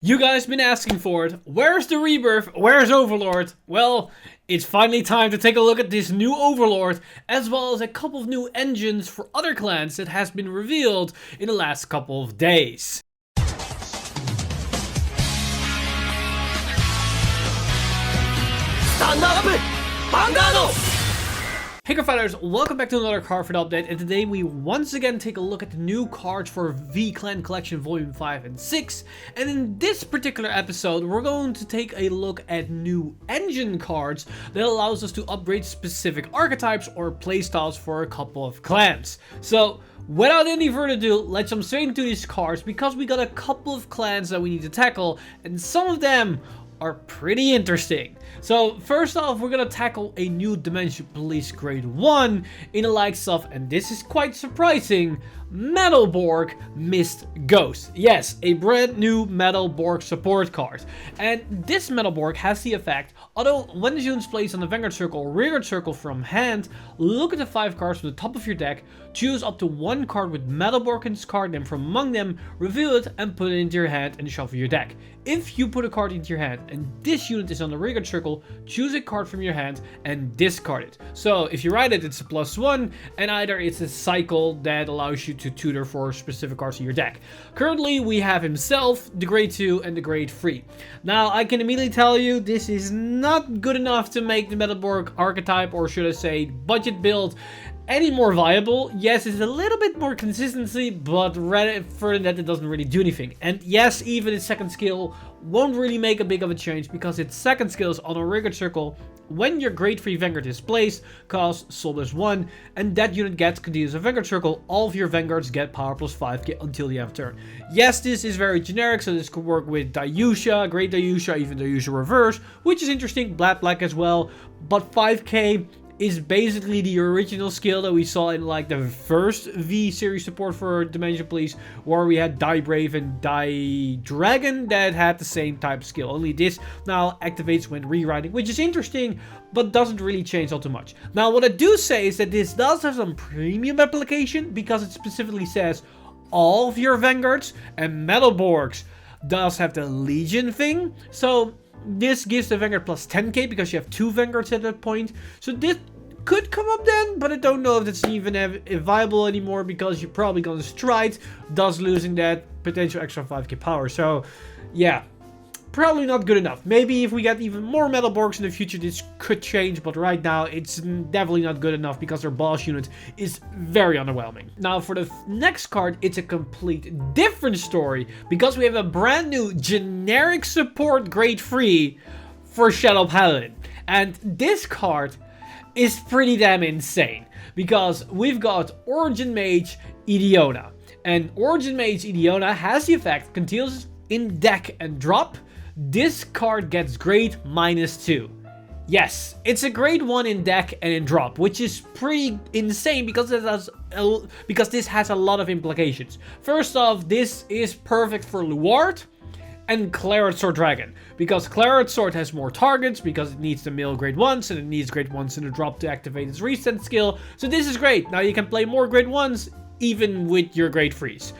You guys been asking for it. Where's the Rebirth? Where's Overlord? Well, it's finally time to take a look at this new Overlord, as well as a couple of new engines for other clans that has been revealed in the last couple of days. Stand up! Vanguard! Hey Cardfighters, welcome back to another Cardfight update, and today we once again take a look at the new cards for V-Clan Collection Volume 5 and 6, and in this particular episode we're going to take a look at new engine cards that allows us to upgrade specific archetypes or playstyles for a couple of clans. So without any further ado, let's jump straight into these cards because we got a couple of clans that we need to tackle, and some of them are pretty interesting. So first off, we're gonna tackle a new Dimension Police Grade 1 in the likes of, and this is quite surprising, Metalborg Mist Ghost. Yes, a brand new Metalborg support card. And this Metalborg has the effect, although when the unit is placed on the Vanguard circle or Rearguard circle from hand, look at the 5 cards from the top of your deck, choose up to 1 card with Metalborg in this card, then from among them, reveal it and put it into your hand and shuffle your deck. If you put a card into your hand and this unit is on the Rearguard circle, choose a card from your hand and discard it. So if you write it, it's a +1, and either it's a cycle that allows you to tutor for specific cards in your deck. Currently, we have himself, the Grade 2 and the Grade 3. Now, I can immediately tell you, this is not good enough to make the Metalborg archetype, or should I say budget build, any more viable. Yes, it's a little bit more consistency, but further than that, it doesn't really do anything. And yes, even its second skill won't really make a big of a change because its second skill is on a Rearguard circle. When your Grade 3 Vanguard is placed, costs Soul +1, and that unit gets continues a Vanguard circle, all of your Vanguards get power +5 until the end of turn. Yes, this is very generic, so this could work with Dayusha, Great Dayusha, even Dayusha Reverse, which is interesting, Black as well, but 5k is basically the original skill that we saw in like the first V series support for Dimension Police, where we had Die Brave and Die Dragon that had the same type of skill. Only this now activates when rewriting, which is interesting, but doesn't really change all too much. Now, what I do say is that this does have some premium application because it specifically says all of your Vanguards, and Metalborgs does have the Legion thing. So this gives the Vanguard +10k because you have 2 Vanguards at that point. So this could come up then, but I don't know if it's even viable anymore because you're probably gonna stride, thus losing that potential extra 5k power. So yeah, probably not good enough. Maybe if we get even more Metalborgs in the future, this could change, but right now it's definitely not good enough because their boss unit is very underwhelming. Now for the next card, it's a complete different story because we have a brand new generic support Grade 3 for Shadow Paladin. And this card is pretty damn insane because we've got Origin Mage Idiona. And Origin Mage Idiona has the effect, continues in deck and drop. This card gets grade -2. Yes, it's a grade 1 in deck and in drop, which is pretty insane because this has a lot of implications. First off, this is perfect for Luard and Claret Sword Dragon, because Claret Sword has more targets because it needs to mill grade 1s and it needs grade 1s in the drop to activate its reset skill. So this is great. Now you can play more grade 1s even with your grade 3s.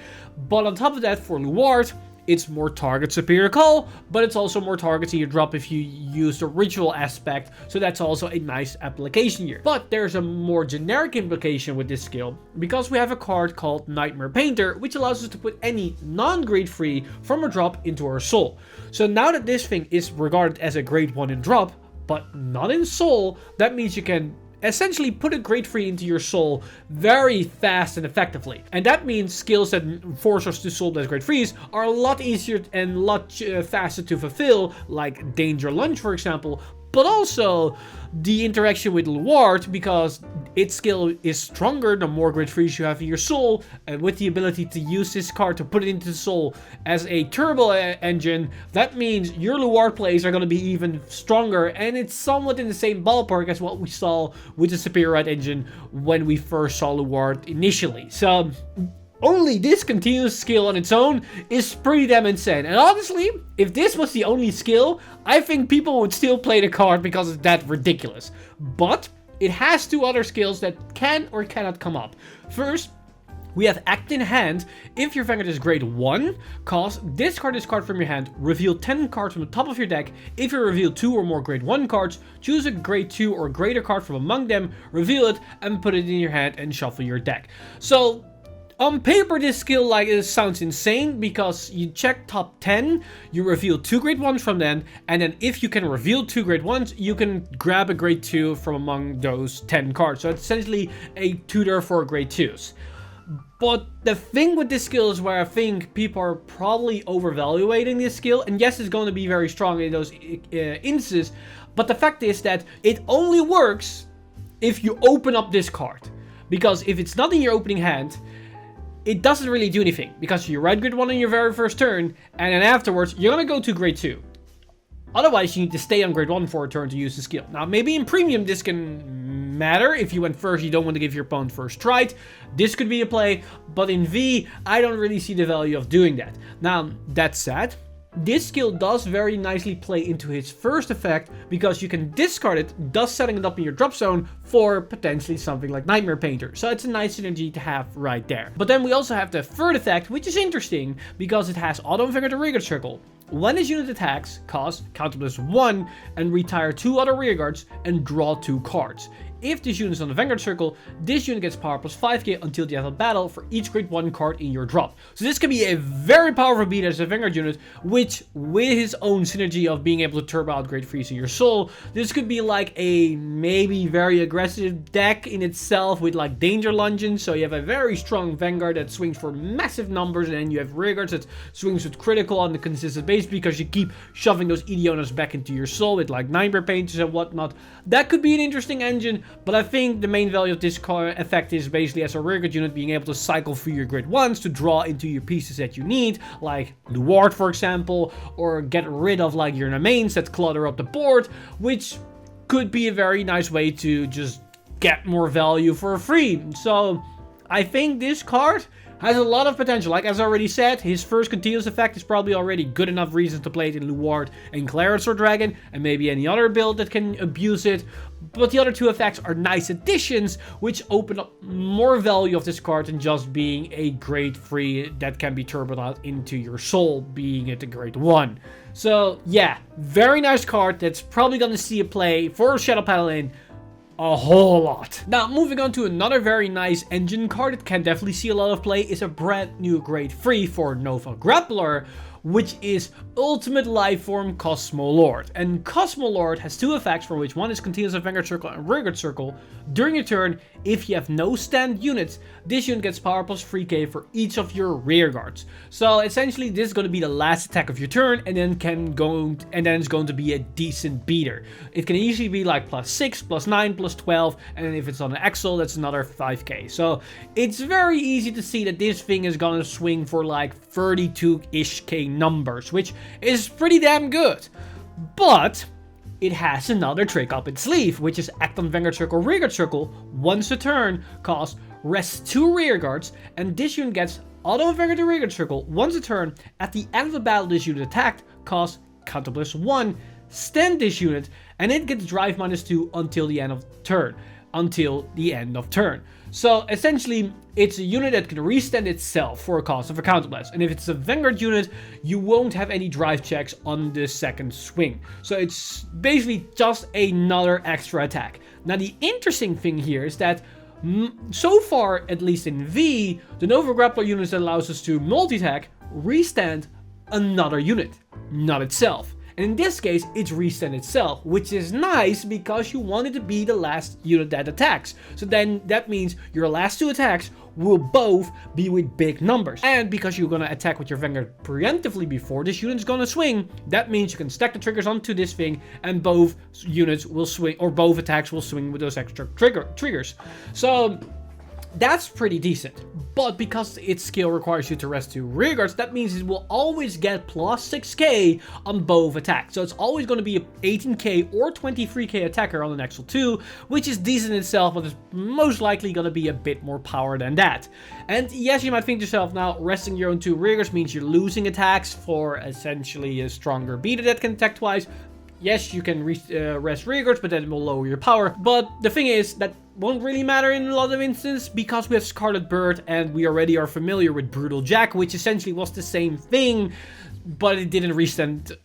But on top of that, for Luard, it's more target superior call, but it's also more targets in your drop if you use the ritual aspect, so that's also a nice application here. But there's a more generic implication with this skill, because we have a card called Nightmare Painter, which allows us to put any non-grade 3 from a drop into our soul. So now that this thing is regarded as a grade 1 in drop, but not in soul, that means you can essentially put a grade 3 into your soul very fast and effectively. And that means skills that force us to soul as grade 3s are a lot easier and a lot faster to fulfill, like Danger Lunge for example, but also the interaction with Luard because its skill is stronger the more grade 3s you have in your soul, and with the ability to use this card to put it into the soul as a turbo engine, that means your Luard plays are going to be even stronger, and it's somewhat in the same ballpark as what we saw with the Superior Right engine when we first saw Luard initially. So only this continuous skill on its own is pretty damn insane. And honestly, if this was the only skill, I think people would still play the card because it's that ridiculous. But it has 2 other skills that can or cannot come up. First, We have Act in Hand. If your Vanguard is grade 1, cause discard this card from your hand, reveal 10 cards from the top of your deck. If you reveal 2 or more grade 1 cards, choose a grade 2 or greater card from among them, reveal it, and put it in your hand and shuffle your deck. So, on paper, this skill sounds insane because you check top 10, you reveal 2 grade 1s from them, and then if you can reveal 2 grade 1s, you can grab a grade 2 from among those 10 cards. So it's essentially a tutor for grade 2s. But the thing with this skill is where I think people are probably overvaluating this skill, and yes, it's going to be very strong in those instances, but the fact is that it only works if you open up this card. Because if it's not in your opening hand, it doesn't really do anything, because you ride grade 1 on your very first turn, and then afterwards, you're going to go to grade 2. Otherwise, you need to stay on grade 1 for a turn to use the skill. Now, maybe in Premium, this can matter. If you went first, you don't want to give your opponent first strike. This could be a play, but in V, I don't really see the value of doing that. Now, that said, this skill does very nicely play into his first effect because you can discard it, thus setting it up in your drop zone for potentially something like Nightmare Painter. So it's a nice synergy to have right there. But then we also have the third effect, which is interesting because it has Auto Vanguard to Rearguard Circle. When this unit attacks, cost counter +1 and retire 2 other rearguards and draw 2 cards. If this unit is on the Vanguard Circle, this unit gets power +5k until the end of battle for each grade 1 card in your drop. So this can be a very powerful beat as a Vanguard unit, which with his own synergy of being able to turbo out grade 3s in your soul, this could be like a maybe very aggressive deck in itself with like Danger Lungeon. So you have a very strong Vanguard that swings for massive numbers, and then you have rearguards that swings with critical on the consistent base because you keep shoving those Idionas back into your soul with like Nightmare Painters and whatnot. That could be an interesting engine. But I think the main value of this effect is basically as a rearguard unit being able to cycle through your grade 1s to draw into your pieces that you need, like Luard for example, or get rid of like your mains that clutter up the board, which could be a very nice way to just get more value for free. So I think this card has a lot of potential. Like as I already said, his first continuous effect is probably already good enough reason to play it in Luard and Clarence or Dragon, and maybe any other build that can abuse it. But the other 2 effects are nice additions, which open up more value of this card than just being a grade 3 that can be turboed out into your soul, being it a grade 1. So yeah, very nice card that's probably going to see a play for Shadow Paladin a whole lot. Now, moving on to another very nice engine card that can definitely see a lot of play is a brand new grade 3 for Nova Grappler, which is Ultimate Lifeform Cosmolord. And Cosmolord has 2 effects, for which one is continuous of Vanguard Circle and Rearguard Circle. During your turn, if you have no stand units, this unit gets power +3k for each of your rearguards. So essentially, this is going to be the last attack of your turn, and then it's going to be a decent beater. It can easily be like +6, +9, +12, and then if it's on an Axle, that's another 5k. So it's very easy to see that this thing is going to swing for like 32-ish k numbers, which is pretty damn good. But it has another trick up its sleeve, which is Act on Vanguard Circle, Rearguard Circle. Once a turn, cost rest 2 rearguards, and this unit gets Auto Vanguard to Rearguard Circle. Once a turn, at the end of the battle this unit attacked, cost counter +1, stand this unit, and it gets drive -2 until the end of turn. So essentially, it's a unit that can restand itself for a cost of a counterblast. And if it's a Vanguard unit, you won't have any drive checks on the second swing. So it's basically just another extra attack. Now the interesting thing here is that so far, at least in V, the Nova Grappler unit that allows us to multi-attack restand another unit, not itself. And in this case, it's restand itself, which is nice because you want it to be the last unit that attacks. So then that means your last 2 attacks will both be with big numbers. And because you're going to attack with your Vanguard preemptively before this unit is going to swing, that means you can stack the triggers onto this thing and both units will swing, or both attacks will swing with those extra triggers. So that's pretty decent. But because its skill requires you to rest 2 rearguards, that means it will always get +6k on both attacks. So it's always going to be a 18k or 23k attacker on the Nexal 2, which is decent in itself, but it's most likely going to be a bit more power than that. And yes, you might think to yourself, now resting your own 2 rearguards means you're losing attacks for essentially a stronger beater that can attack twice. Yes, you can rest rearguards, but that will lower your power. But the thing is that won't really matter in a lot of instances because we have Scarlet Bird and we already are familiar with Brutal Jack, which essentially was the same thing, but it didn't resend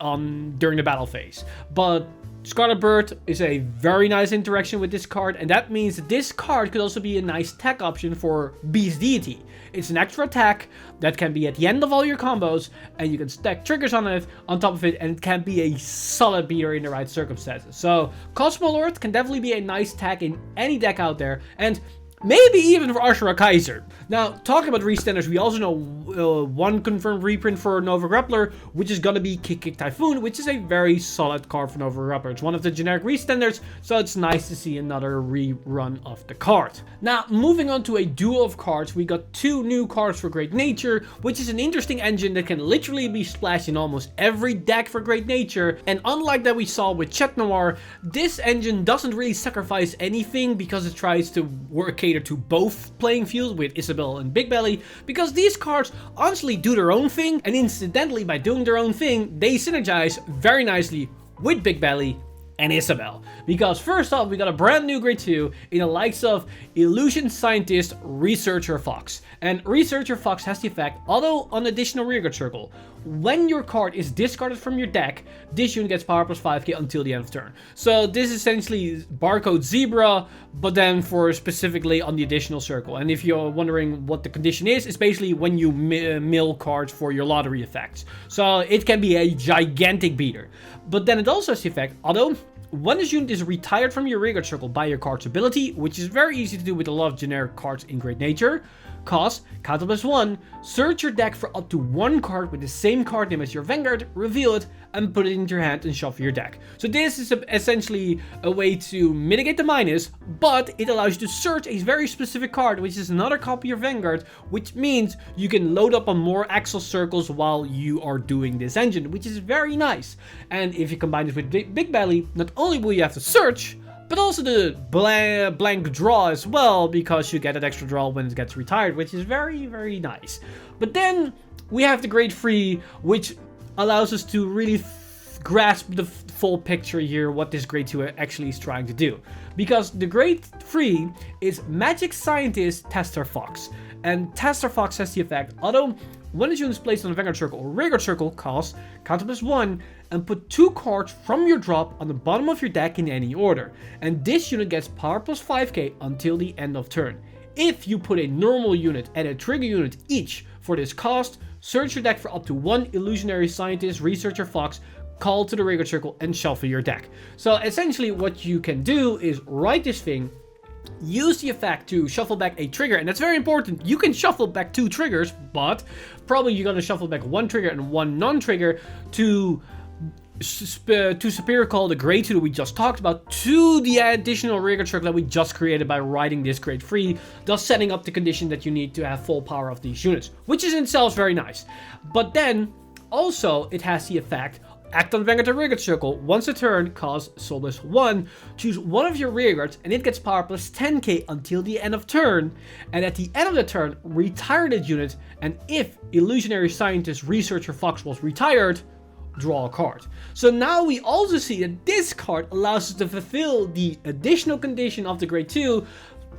during the battle phase. But Scarlet Bird is a very nice interaction with this card, and that means that this card could also be a nice tech option for Beast Deity. It's an extra attack that can be at the end of all your combos, and you can stack triggers on it, on top of it, and it can be a solid beater in the right circumstances. So Cosmo Lord can definitely be a nice tech in any deck out there, and maybe even for Ashura Kaiser. Now, talking about restanders, we also know one confirmed reprint for Nova Grappler, which is gonna be Kick Kick Typhoon, which is a very solid card for Nova Grappler. It's one of the generic restanders, so it's nice to see another rerun of the card. Now, moving on to a duo of cards, we got 2 new cards for Great Nature, which is an interesting engine that can literally be splashed in almost every deck for Great Nature. And unlike that we saw with Chat Noir, this engine doesn't really sacrifice anything because it tries to cater to both playing fields with Isabelle and Big Belly, because these cards honestly do their own thing, and incidentally by doing their own thing, they synergize very nicely with Big Belly and Isabelle. Because first off, we got a brand new grade 2 in the likes of Illusion Scientist Researcher Fox. And Researcher Fox has the effect, although on additional rearguard circle, when your card is discarded from your deck, this unit gets power plus 5k until the end of turn. So this is essentially Barcode Zebra, but then for specifically on the additional circle. And if you're wondering what the condition is, it's basically when you mill cards for your lottery effects. So it can be a gigantic beater. But then it also has the effect, although when this unit is retired from your rearguard circle by your card's ability, which is very easy to do with a lot of generic cards in Great Nature, cost, counter plus 1, search your deck for up to 1 card with the same card name as your Vanguard, reveal it, and put it into your hand and shuffle your deck. So this is essentially a way to mitigate the minus, but it allows you to search a very specific card, which is another copy of Vanguard, which means you can load up on more Axel circles while you are doing this engine, which is very nice. And if you combine this with Big Belly, not only will you have to search, but also the blank draw as well, because you get an extra draw when it gets retired, which is very, very nice. But then we have the grade 3, which allows us to really grasp the full picture here, what this grade 2 actually is trying to do. Because the grade 3 is Magic Scientist Tester Fox. And Tester Fox has the effect, although when a unit is placed on a Vanguard circle or rearguard circle, cost, counter plus 1, and put 2 cards from your drop on the bottom of your deck in any order. And this unit gets power plus 5k until the end of turn. If you put a normal unit and a trigger unit each for this cost, search your deck for up to 1 Illusionary Scientist Researcher Fox, call to the rearguard circle, and shuffle your deck. So essentially what you can do is write this thing, use the effect to shuffle back a trigger, and that's very important. You can shuffle back 2 triggers, but probably you're going to shuffle back 1 trigger and 1 non-trigger to Superior Call the grade 2 that we just talked about to the additional rearguard circle that we just created by writing this grade 3, thus setting up the condition that you need to have full power of these units, which is in itself very nice. But then also it has the effect, act on Vanguard to rearguard circle, once a turn, cost Soulless 1, choose one of your rearguards and it gets power plus 10k until the end of turn, and at the end of the turn, retire that unit, and if Illusionary Scientist Researcher Fox was retired, draw a card. So now we also see that this card allows us to fulfill the additional condition of the grade 2,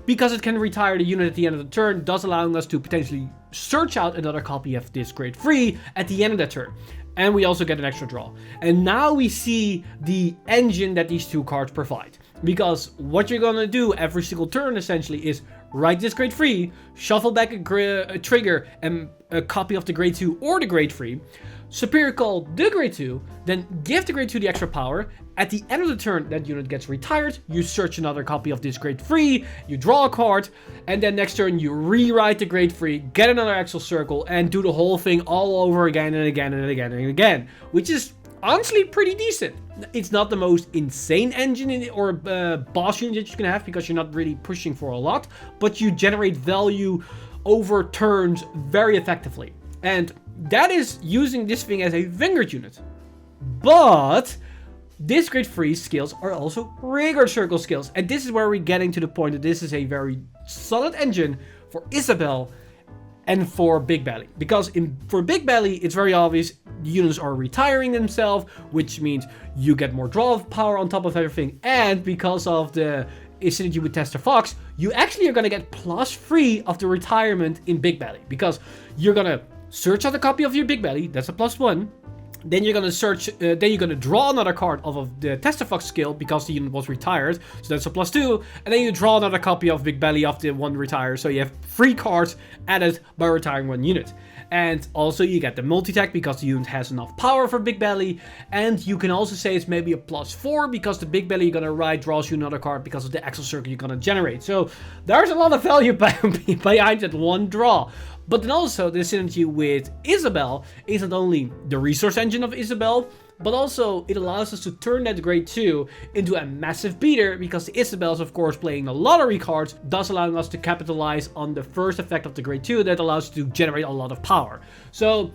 because it can retire the unit at the end of the turn, thus allowing us to potentially search out another copy of this grade 3 at the end of the turn. And we also get an extra draw. And now we see the engine that these 2 cards provide. Because what you're gonna do every single turn essentially is write this grade 3, shuffle back a trigger and a copy of the grade 2 or the grade 3, Superior Call the grade 2, then give the grade 2 the extra power. At the end of the turn, that unit gets retired, you search another copy of this grade 3, you draw a card, and then next turn you rewrite the grade 3, get another Axel circle, and do the whole thing all over again and again and again and again, which is honestly pretty decent. It's not the most insane engine or boss unit that you can have, because you're not really pushing for a lot, but you generate value over turns very effectively. And that is using this thing as a Vanguard unit. But this grade 3 skills are also rearguard circle skills. And this is where we're getting to the point that this is a very solid engine for Isabelle and for Big Belly. Because for Big Belly, it's very obvious the units are retiring themselves, which means you get more draw power on top of everything. And because of the is synergy with Tester Fox, you actually are going to get +3 of the retirement in Big Belly. Because you're going to search out a copy of your Big Belly, that's a +1. Then you're gonna then you're gonna draw another card of the Tester Fox skill because the unit was retired, so that's a +2. And then you draw another copy of Big Belly of the one retired, so you have 3 cards added by retiring 1 unit. And also you get the multi-attack because the unit has enough power for Big Belly. And you can also say it's maybe a +4 because the Big Belly you're gonna ride draws you another card because of the Axle Circle you're gonna generate. So there's a lot of value behind that one draw. But then also the synergy with Isabel is not only the resource engine of Isabel, but also it allows us to turn that grade 2 into a massive beater because the Isabel is of course playing the lottery cards, thus allowing us to capitalize on the first effect of the grade 2 that allows you to generate a lot of power. So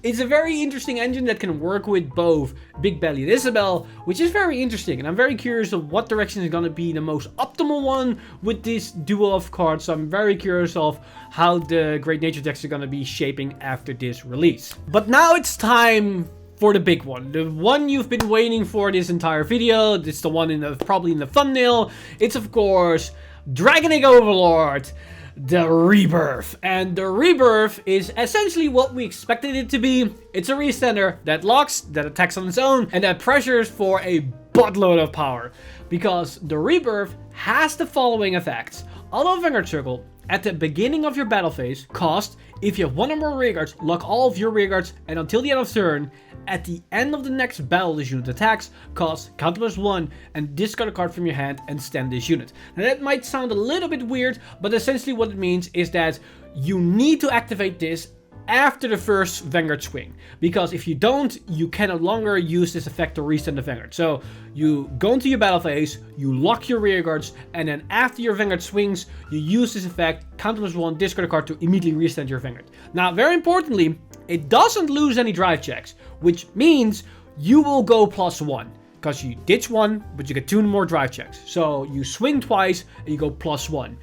it's a very interesting engine that can work with both Big Belly and Isabel, which is very interesting. And I'm very curious of what direction is going to be the most optimal one with this duo of cards. So I'm very curious of how the Great Nature decks are going to be shaping after this release. But now it's time for the big one. The one you've been waiting for this entire video. It's the one probably in the thumbnail. It's of course Dragon Egg Overlord, the Rebirth. And the Rebirth is essentially what we expected it to be. It's a resender that locks, that attacks on its own, and that pressures for a buttload of power. Because the Rebirth has the following effects. Auto Vanguard Circle, at the beginning of your battle phase, cost, if you have 1 or more rearguards, lock all of your rearguards, and until the end of turn, at the end of the next battle this unit attacks, cost counter +1 and discard a card from your hand and stand this unit. Now that might sound a little bit weird, but essentially what it means is that you need to activate this after the first Vanguard swing. Because if you don't, you can no longer use this effect to restand the Vanguard. So you go into your battle phase, you lock your rearguards, and then after your Vanguard swings, you use this effect, counter +1, discard a card to immediately restand your Vanguard. Now, very importantly, it doesn't lose any drive checks, which means you will go +1. Because you ditch 1, but you get 2 more drive checks. So you swing twice and you go +1.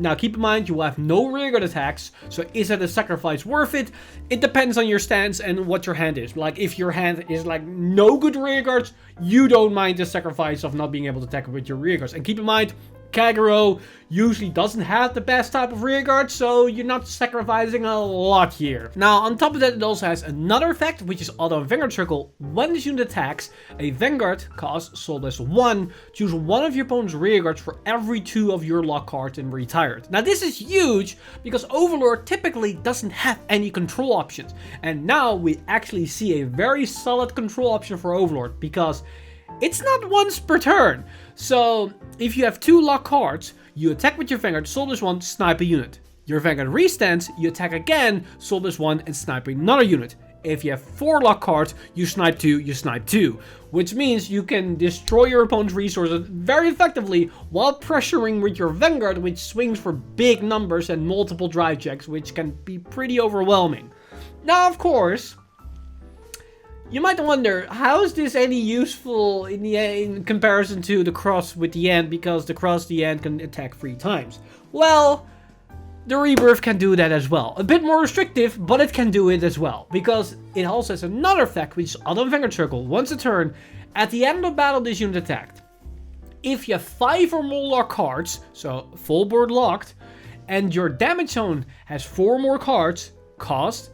Now keep in mind you will have no rearguard attacks, so is that a sacrifice worth it? It depends on your stance and what your hand is. Like if your hand is like no good rearguards, you don't mind the sacrifice of not being able to attack with your rearguards. And keep in mind, Kagero usually doesn't have the best type of rearguard, so you're not sacrificing a lot here. Now, on top of that, it also has another effect, which is Auto Vanguard Circle. When this unit attacks, a Vanguard costs sold as 1. Choose one of your opponent's rearguards for every 2 of your lock cards and retire it. Now, this is huge because Overlord typically doesn't have any control options. And now we actually see a very solid control option for Overlord because it's not once per turn. So if you have 2 lock cards, you attack with your Vanguard, soul +1, snipe a unit. Your Vanguard restands, you attack again, soul +1, and snipe another unit. If you have 4 lock cards, you snipe 2, you snipe 2. Which means you can destroy your opponent's resources very effectively while pressuring with your Vanguard, which swings for big numbers and multiple drive checks, which can be pretty overwhelming. Now, of course, you might wonder, how is this any useful in comparison to the cross with the end, because the cross the end can attack 3 times? Well, the Rebirth can do that as well. A bit more restrictive, but it can do it as well. Because it also has another effect, which is Auto Vanguard Circle. Once a turn, at the end of battle this unit attacked. If you have 5 or more lock cards, so full board locked, and your damage zone has 4 more cards, cost,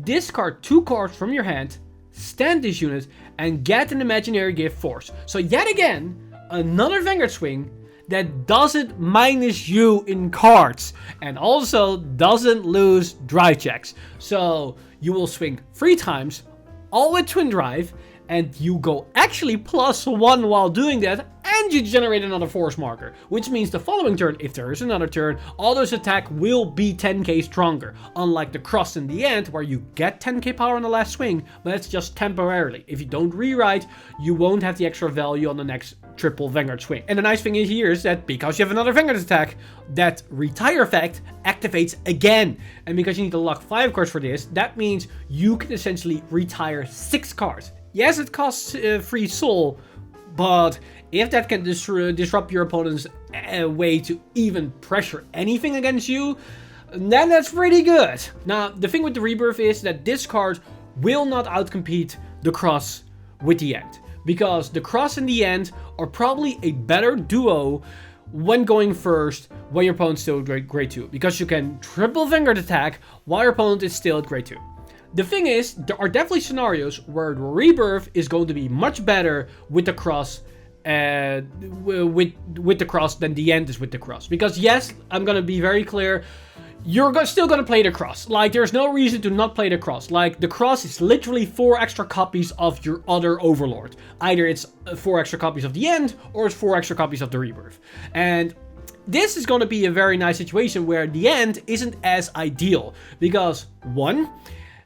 discard 2 cards from your hand, stand this unit, and get an imaginary gift force. So yet again, another Vanguard swing that doesn't minus you in cards, and also doesn't lose drive checks. So you will swing 3 times, all with twin drive, and you go actually +1 while doing that, and you generate another force marker. Which means the following turn, if there is another turn, Auto's attack will be 10k stronger. Unlike the cross in the end, where you get 10k power on the last swing, but that's just temporarily. If you don't rewrite, you won't have the extra value on the next triple Vanguard swing. And the nice thing here is that because you have another Vanguard attack, that retire effect activates again. And because you need to lock 5 cards for this, that means you can essentially retire 6 cards. Yes, it costs 3 soul, but if that can disrupt your opponent's way to even pressure anything against you, then that's pretty good. Now, the thing with the Rebirth is that this card will not outcompete the cross with the end. because the Cross and the End are probably a better duo when going first, when your opponent's still at grade 2. Because you can triple Vanguard attack while your opponent is still at grade 2. The thing is, there are definitely scenarios where the Rebirth is going to be much better with the Cross with the Cross than the End is with the Cross. Because yes, I'm going to be very clear, you're still going to play the Cross. Like, there's no reason to not play the Cross. Like, the Cross is literally 4 extra copies of your other Overlord. Either it's 4 extra copies of the End, or it's 4 extra copies of the Rebirth. And this is going to be a very nice situation where the End isn't as ideal. Because, 1,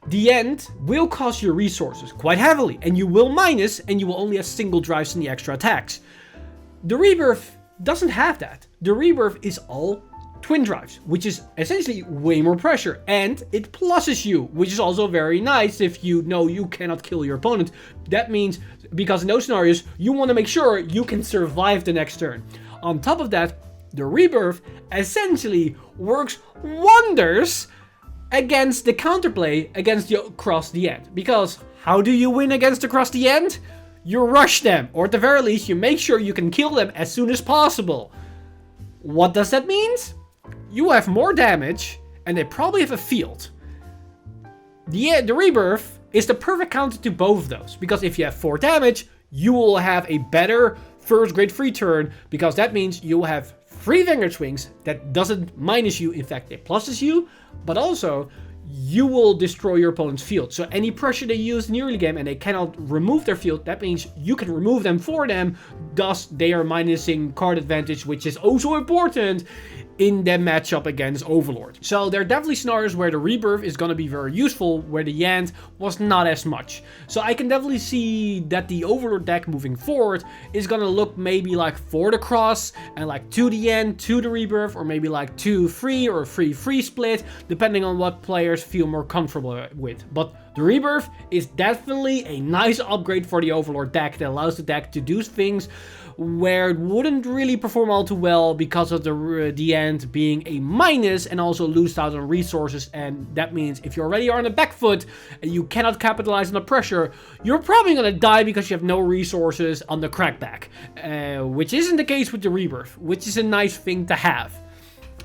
the End will cost you resources quite heavily. And you will minus, and you will only have single drives in the extra attacks. The Rebirth doesn't have that. The Rebirth is all twin drives, which is essentially way more pressure, and it pluses you, which is also very nice if you know you cannot kill your opponent. That means, because in those scenarios, you want to make sure you can survive the next turn. On top of that, the Rebirth essentially works wonders against the counterplay against the Cross the End. Because how do you win against the Cross the End? You rush them, or at the very least, you make sure you can kill them as soon as possible. What does that mean? You have more damage, and they probably have a field. The Rebirth is the perfect counter to both of those, because if you have 4 damage, you will have a better first grade free turn, because that means you will have 3 Vanguard swings that doesn't minus you, in fact it pluses you, but also you will destroy your opponent's field. So any pressure they use in the early game and they cannot remove their field, that means you can remove them for them, thus they are minusing card advantage, which is also important in their matchup against Overlord. So there are definitely scenarios where the Rebirth is going to be very useful, where the End was not as much. So I can definitely see that the Overlord deck moving forward is going to look maybe like 4 the Cross, and like 2 the End, 2 the Rebirth, or maybe like 2-3 or 3-3 split, depending on what players feel more comfortable with. But the Rebirth is definitely a nice upgrade for the Overlord deck that allows the deck to do things where it wouldn't really perform all too well because of the End being a minus and also lose out on resources. And that means if you already are on the back foot and you cannot capitalize on the pressure, you're probably going to die because you have no resources on the crackback, which isn't the case with the Rebirth, which is a nice thing to have.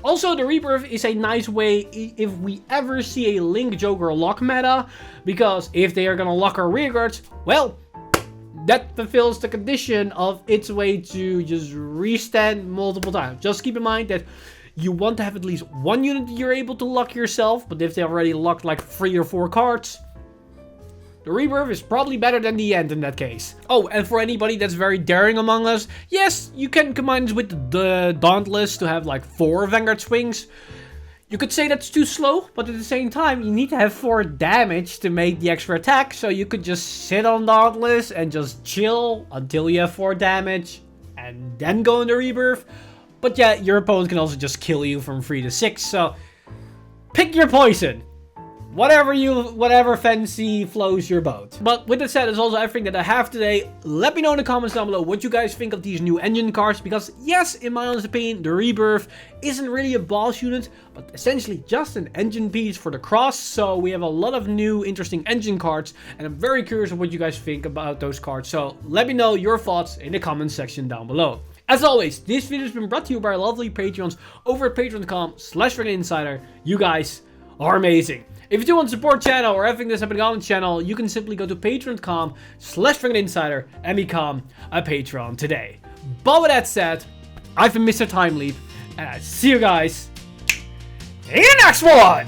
Also, the Rebirth is a nice way if we ever see a Link Joker lock meta, because if they are going to lock our rearguards, well, that fulfills the condition of its way to just restand multiple times. Just keep in mind that you want to have at least 1 unit that you're able to lock yourself, but if they already locked like 3 or 4 cards, the Rebirth is probably better than the End in that case. Oh, and for anybody that's very daring among us, yes, you can combine this with the Dauntless to have like 4 Vanguard swings. You could say that's too slow, but at the same time, you need to have 4 damage to make the extra attack. So you could just sit on Dauntless and just chill until you have 4 damage and then go into Rebirth. But yeah, your opponent can also just kill you from 3 to 6. So pick your poison. Whatever fancy flows your boat. But with that said, that's also everything that I have today. Let me know in the comments down below what you guys think of these new engine cards. Because yes, in my honest opinion, the Rebirth isn't really a boss unit, but essentially just an engine piece for the Cross. So we have a lot of new interesting engine cards, and I'm very curious of what you guys think about those cards. So let me know your thoughts in the comments section down below. As always, this video has been brought to you by our lovely Patreons over at patreon.com/VanguardInsider. You guys are amazing. If you do want to support the channel or everything that's happening on the channel, you can simply go to patreon.com/VanguardInsider and become a patron today. But with that said, I've been Mr. Time Leap, and I see you guys in the next one!